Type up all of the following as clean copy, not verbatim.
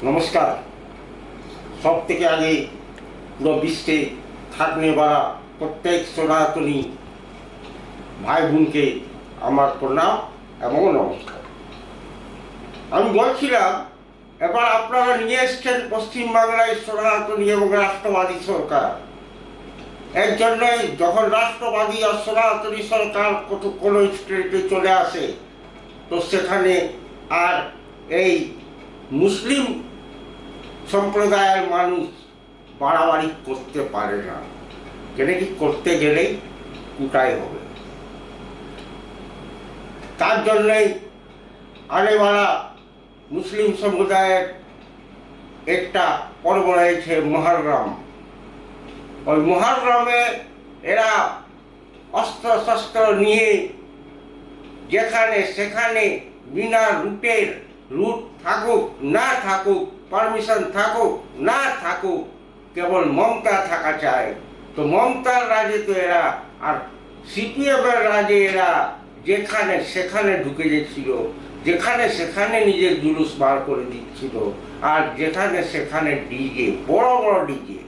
নমস্কার। সব থেকে আগে পুরো বিশ্বে থাকনে বাড়া প্রত্যেক সনাতনী ভাই বোনকে আমার প্রণাম এবং নমস্কার। আমি বলছিলাম, এবার আপনারা নিয়ে এসছেন পশ্চিমবাংলায় সনাতনী এবং রাষ্ট্রবাদী সরকার। এর জন্যই যখন রাষ্ট্রবাদী আর সনাতনী সরকার কোনো স্টেটে চলে আসে, তো সেখানে আর এই মুসলিম সম্প্রদায়ের মানুষ বাড়াবাড়ি করতে পারে না, যেটা কি করতে গেলেই কুটাই হবে। তার জন্যই আনেওয়ালা মুসলিম সম্প্রদায়ের একটা পর্ব রয়েছে মহরম। ওই মহরমে এরা অস্ত্র শস্ত্র নিয়ে যেখানে সেখানে বিনা রুট থাকুক না থাকুক, পারমিশন থাকুক না থাকুক, কেবল মমতা থাকা চায়। তো মমতার রাজে তো এরা, আর সিপিএমের রাজে এরা যেখানে সেখানে ঢুকে যাচ্ছিল, যেখানে সেখানে নিজের জুলুস বার করে দিচ্ছিল, আর যেখানে সেখানে ডিজে, বড় বড় ডিজে,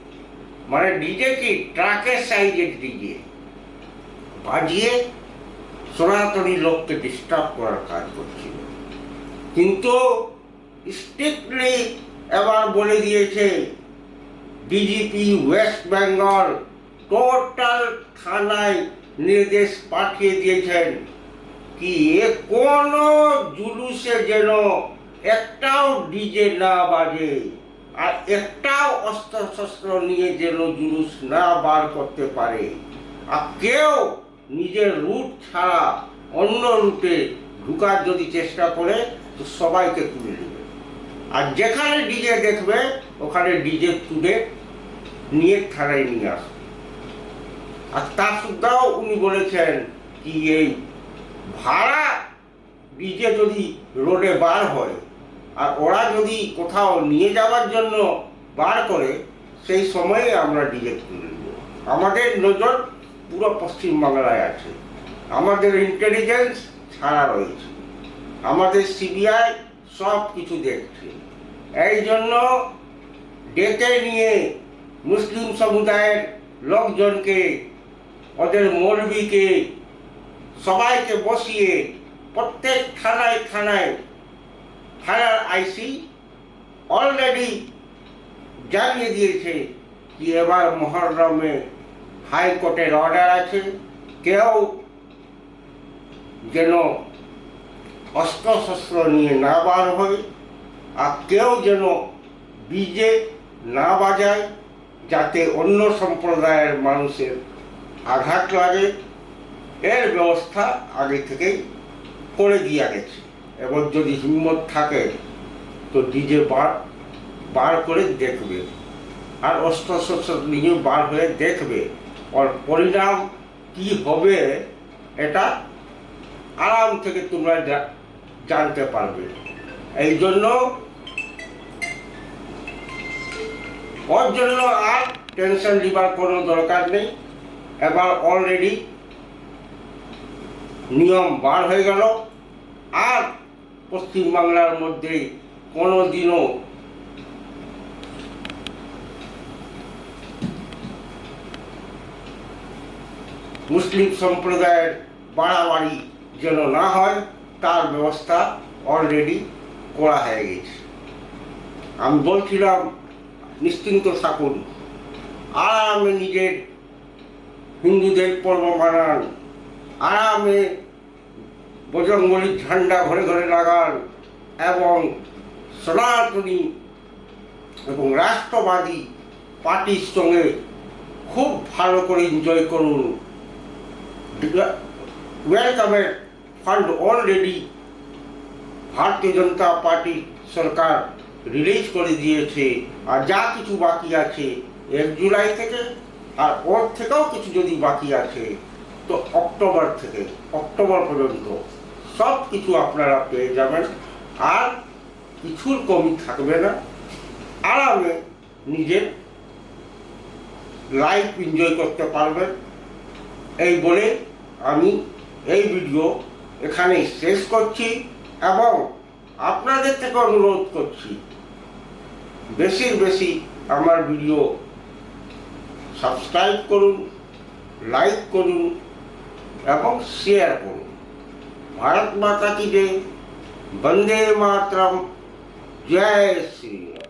মানে ডিজে কি ট্রাকের সাইজের ডিজে বাজিয়ে সনাতনী লোককে ডিস্টার্ব করার কাজ করছিল। কিন্তু স্ট্রিক্টলি এবার বলে দিয়েছে ডিজিপি ওয়েস্ট বেঙ্গল, টোটাল থানায় নির্দেশ পাঠিয়ে দিয়েছেন কি কোনো জুলুসে যেন একটাও ডিজে না বাজে, আর একটাও অস্ত্র শস্ত্র নিয়ে যেন জুলুস না বার করতে পারে, আর কেউ নিজের রুট ছাড়া অন্য রুটে ঢুকার যদি চেষ্টা করে তো সবাইকে তুলে দেবে। আর যেখানে ডিজে দেখবে ওখানে ডিজে তুলে নিয়ে থানায় নিয়ে আসবে। আর তা সুদ্ধাও উনি বলেছেন কি এই ভাড়া ডিজে যদি রোডে বার হয় আর ওরা যদি কোথাও নিয়ে যাওয়ার জন্য বার করে, সেই সময়ে আমরা ডিজে তুলে নেব। আমাদের নজর পুরো পশ্চিমবাংলায় আছে, আমাদের ইন্টেলিজেন্স ছাড়া রয়েছে, আমাদের সিবিআই সব কিছু দেখছে। এই জন্য ডেকে নিয়ে মুসলিম সমুদায়ের লোকজনকে, ওদের মৌলবীকে সবাইকে বসিয়ে প্রত্যেক থানায় থানায় থানার আইসি অলরেডি জানিয়ে দিয়েছে কি এবার মহরমে হাইকোর্টের অর্ডার আছে, কেউ যেন অস্ত্র শস্ত্র নিয়ে না বার হয়, আর কেউ যেন ডিজে না বাজায়, যাতে অন্য সম্প্রদায়ের মানুষের আঘাত লাগে। এর ব্যবস্থা আগে থেকেই করে দিয়া গেছে। এবার যদি হিম্মত থাকে তো ডিজে বার করে দেখবে, আর অস্ত্র শস্ত্র নিয়ে বার হয়ে দেখবে, ওর পরিণাম কি হবে এটা আরাম থেকে তোমরা জানতে পারবে। এই জন্য ওর জন্য আর টেনশন নেবার কোনো দরকার নেই। এবার অলরেডি নিয়ম বার হয়ে গেল, আর পশ্চিমবাংলার মধ্যে কোনো দিনও মুসলিম সম্প্রদায়ের বাড়াবাড়ি যেন না হয় তার ব্যবস্থা অলরেডি করা হয়ে গেছে। আমি বলছিলাম নিশ্চিন্ত থাকুন, আরামে নিজের হিন্দুদের পর্ব মানান, আরামে বজরংবলীর ঝান্ডা ঘরে ঘরে লাগান, এবং সনাতনী এবং রাষ্ট্রবাদী পার্টির সঙ্গে খুব ভালো করে এনজয় করুন। ওয়েলকামের ফান্ড অলরেডি ভারতীয় জনতা পার্টি সরকার রিলিজ করে দিয়েছে, আর যা কিছু বাকি আছে 1 জুলাই থেকে, আর ওর থেকেও কিছু যদি বাকি আছে তো অক্টোবর পর্যন্ত সব কিছু আপনারা পেয়ে যাবেন, আর কিছুর কমি থাকবে না। আরামে নিজের লাইফ এনজয় করতে পারবেন। এই বলে আমি এই ভিডিও এখানেই শেষ করছি, এবং আপনাদের থেকে অনুরোধ করছি বেশি বেশি আমার ভিডিও সাবস্ক্রাইব করুন, লাইক করুন এবং শেয়ার করুন। ভারত মাতা কি জয়, বন্দে মাতরম, জয় শ্রী রাম।